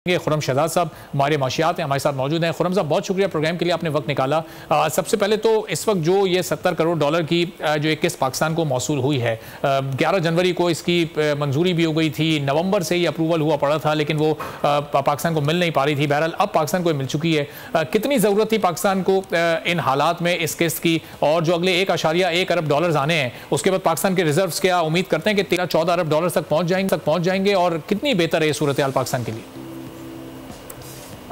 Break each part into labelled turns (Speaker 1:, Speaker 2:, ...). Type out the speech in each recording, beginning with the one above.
Speaker 1: खुरम शहजाद साहब हमारे माशियात हैं, हमारे साथ मौजूद हैं। खुरम साहब, बहुत शुक्रिया प्रोग्राम के लिए, आपने वक्त निकाला। सबसे पहले तो इस वक्त जो ये 70 करोड़ डॉलर की जो एक किस्त पाकिस्तान को मौसूल हुई है, 11 जनवरी को इसकी मंजूरी भी हो गई थी, नवंबर से ही अप्रूवल हुआ पड़ा था, लेकिन वो पाकिस्तान को मिल नहीं पा रही थी। बहरहाल अब पाकिस्तान को मिल चुकी है। कितनी ज़रूरत थी पाकिस्तान को इन हालात में इस किस्त की, और जो अगले 1.1 अरब डॉलर आने हैं उसके बाद पाकिस्तान के रिजर्व क्या उम्मीद करते हैं कि 13-14 अरब डॉलर तक पहुँच जाएंगे, और कितनी बेहतर है ये सूरत हाल पाकिस्तान के लिए?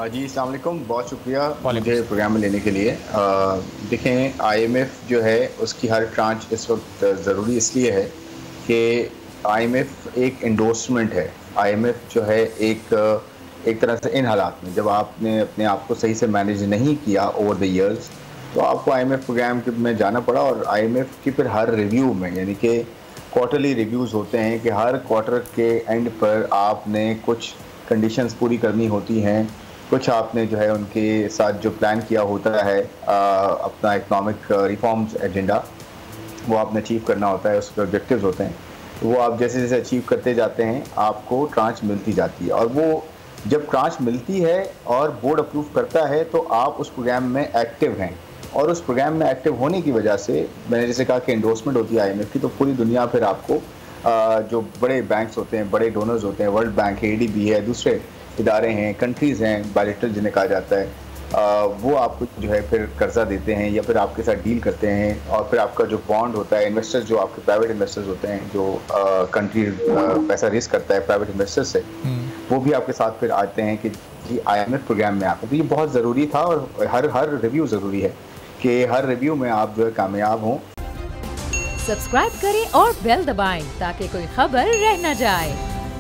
Speaker 2: जी अस्सलाम वालेकुम, बहुत शुक्रिया मुझे प्रोग्राम में लेने के लिए। देखें, IMF जो है उसकी हर ट्रांच इस वक्त ज़रूरी इसलिए है कि IMF एक एंडोर्समेंट है। IMF जो है एक तरह से इन हालात में जब आपने अपने आप को सही से मैनेज नहीं किया ओवर द इयर्स, तो आपको IMF प्रोग्राम में जाना पड़ा। और IMF की फिर हर रिव्यू में, यानी कि क्वार्टरली रिव्यूज़ होते हैं कि हर क्वार्टर के एंड पर आपने कुछ कंडीशंस पूरी करनी होती हैं, कुछ आपने जो है उनके साथ जो प्लान किया होता है अपना इकोनॉमिक रिफॉर्म्स एजेंडा, वो आपने अचीव करना होता है, उसके ऑब्जेक्टिव्स होते हैं। तो वो आप जैसे जैसे अचीव करते जाते हैं आपको ट्रांच मिलती जाती है, और वो जब ट्रांच मिलती है और बोर्ड अप्रूव करता है तो आप उस प्रोग्राम में एक्टिव हैं। और उस प्रोग्राम में एक्टिव होने की वजह से, मैंने जैसे कहा कि एंडोर्समेंट होती है IMF की, तो पूरी दुनिया फिर आपको जो बड़े बैंक्स होते हैं, बड़े डोनर्स होते हैं, वर्ल्ड बैंक है, ADB है, दूसरे इदारे हैं, कंट्रीज़ हैं, बायलेटरल जिन्हें कहा जाता है, वो आपको जो है फिर कर्जा देते हैं या फिर आपके साथ डील करते हैं। और फिर आपका जो बॉन्ड होता है, इन्वेस्टर्स जो आपके प्राइवेट इन्वेस्टर्स होते हैं, जो कंट्री पैसा रेस करता है प्राइवेट इन्वेस्टर्स से, वो भी आपके साथ फिर आते हैं कि जी IMF प्रोग्राम में आपको। तो ये बहुत ज़रूरी था, और हर रिव्यू ज़रूरी है कि हर रिव्यू में आप जो है कामयाब हों।
Speaker 3: सब्सक्राइब करें और बेल दबाएं ताकि कोई खबर रह न जाए।